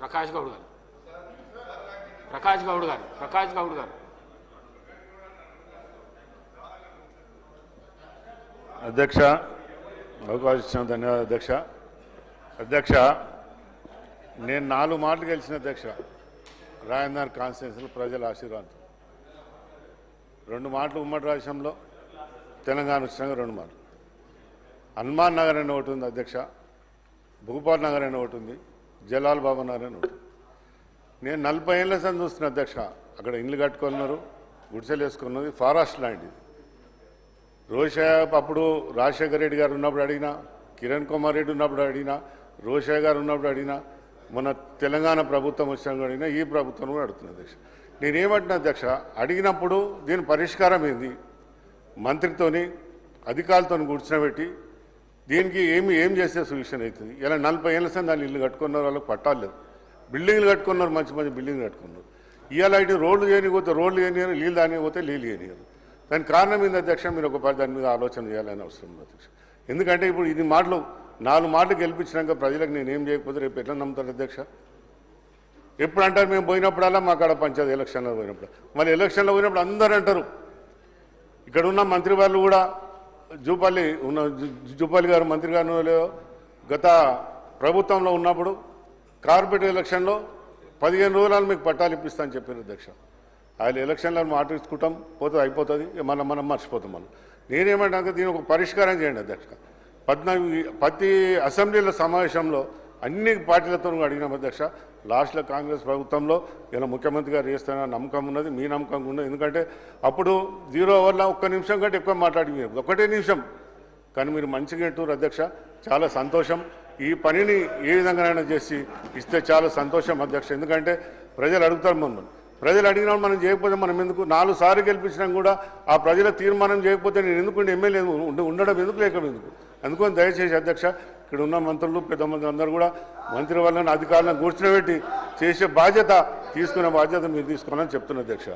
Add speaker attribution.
Speaker 1: ప్రకాష్ గౌడ్ గారు ప్రకాష్ గౌడ్ గారు ప్రకాష్ గౌడ్ గారు
Speaker 2: అధ్యక్ష అవకాశం ఇచ్చిన ధన్యవాదాలు అధ్యక్ష. అధ్యక్ష నేను 4 మాటలు గెలిచిన అధ్యక్ష రాజేంద్ర కాన్స్టిట్యున్సీలో ప్రజల ఆశీర్వాదం. 2 మాటలు ఉమ్మడి రాష్ట్రంలో తెలంగాణ వచ్చినాక 2 మాటలు. హనుమాన్ నగర్ అనే ఒకటి ఉంది అధ్యక్ష, భూపాల్ నగర్ అనే ఒకటి ఉంది, జలాల్ బాబా నగర్ అని ఒకటి. నేను 40 ఏళ్ళ సంది చూస్తున్నా అధ్యక్ష. అక్కడ ఇండ్లు కట్టుకున్నారు, గుడిసెలు వేసుకున్నది, ఫారెస్ట్ ల్యాండ్ ఇది. రోషయ్య అప్పుడు రాజశేఖర రెడ్డి గారు ఉన్నప్పుడు అడిగినా, కిరణ్ కుమార్ రెడ్డి ఉన్నప్పుడు అడిగినా, రోషయ్య గారు ఉన్నప్పుడు అడిగినా, మన తెలంగాణ ప్రభుత్వం వచ్చినప్పుడు అడిగినా, ఈ ప్రభుత్వం కూడా అడుగుతున్నా అధ్యక్ష. నేనేమంటున్నా అధ్యక్ష, అడిగినప్పుడు దీని పరిష్కారం ఏంది, మంత్రితోని అధికారులతో కూర్చునబెట్టి దీనికి ఏం చేస్తే సొల్యూషన్ అవుతుంది. ఇలా 40 ఏళ్ళ సంది దాన్ని ఇల్లు కట్టుకున్నారు, వాళ్ళకి పట్టాలు లేవు, బిల్డింగ్లు కట్టుకున్నారు, మంచి మంచి బిల్డింగ్లు కట్టుకున్నారు. ఇవాళ ఇటు రోడ్లు చేయనిపోతే రోడ్లు చేయనియరు, నీళ్ళు దానిపోతే నీళ్ళు చేయనియరు. దానికి కారణం ఏంది అధ్యక్ష? మీరు ఒకసారి దాని మీద ఆలోచన చేయాలని అవసరం ఉంది అధ్యక్ష. ఎందుకంటే ఇప్పుడు ఇది మాటలు 4 మాటలు గెలిపించినాక ప్రజలకు నేనేం చేయకపోతే రేపు ఎట్లా నమ్ముతారు అధ్యక్ష? ఎప్పుడు అంటారు మేము పోయినప్పుడల్లా మా కాడ పంచాయతీ ఎలక్షన్లో పోయినప్పుడు, మళ్ళీ ఎలక్షన్లో పోయినప్పుడు అందరూ అంటారు. ఇక్కడ ఉన్న మంత్రి వాళ్ళు కూడా జూపల్లి గారు మంత్రి గారు గత ప్రభుత్వంలో ఉన్నప్పుడు కార్పొరేట్ ఎలక్షన్లో 15 రోజులు మీకు పట్టాలు ఇప్పిస్తా అని చెప్పారు అధ్యక్ష. ఆయన ఎలక్షన్లను మాట ఇచ్చుకుంటాం, పోతే అయిపోతుంది, మనం మర్చిపోతాం. మనం నేనేమంటాక దీని ఒక పరిష్కారం చేయండి అధ్యక్ష. ప్రతి అసెంబ్లీల సమావేశంలో అన్ని పార్టీలతో అడిగినాం అధ్యక్ష. లాస్ట్లో కాంగ్రెస్ ప్రభుత్వంలో ఇలా ముఖ్యమంత్రి గారు చేస్తున్న నమ్మకం ఉన్నది, మీ నమ్మకం ఉన్నది. ఎందుకంటే అప్పుడు 0 ఓవర్లో 1 నిమిషం కంటే ఎక్కువ మాట్లాడి, 1 నిమిషం కానీ మీరు మంచిగా అంటారు అధ్యక్ష. చాలా సంతోషం. ఈ పనిని ఏ విధంగానైనా చేసి ఇస్తే చాలా సంతోషం అధ్యక్ష. ఎందుకంటే ప్రజలు అడుగుతారు, ప్రజలు అడిగినప్పుడు మనం చేయకపోతే మనం ఎందుకు 4 సార్లు గెలిపించినా కూడా ఆ ప్రజల తీర్మానం చేయకపోతే నేను ఎందుకు ఎమ్మెల్యే ఉండడం ఎందుకు, లేక ఎందుకు? అందుకని దయచేసి అధ్యక్ష, ఇక్కడ ఉన్న మంత్రులు పెద్ద మంత్రులు అందరూ కూడా మంత్రి వాళ్ళని అధికారులను కూర్చోబెట్టి చేసే బాధ్యత తీసుకునే బాధ్యత మీరు తీసుకోవాలని చెప్తున్నా అధ్యక్ష.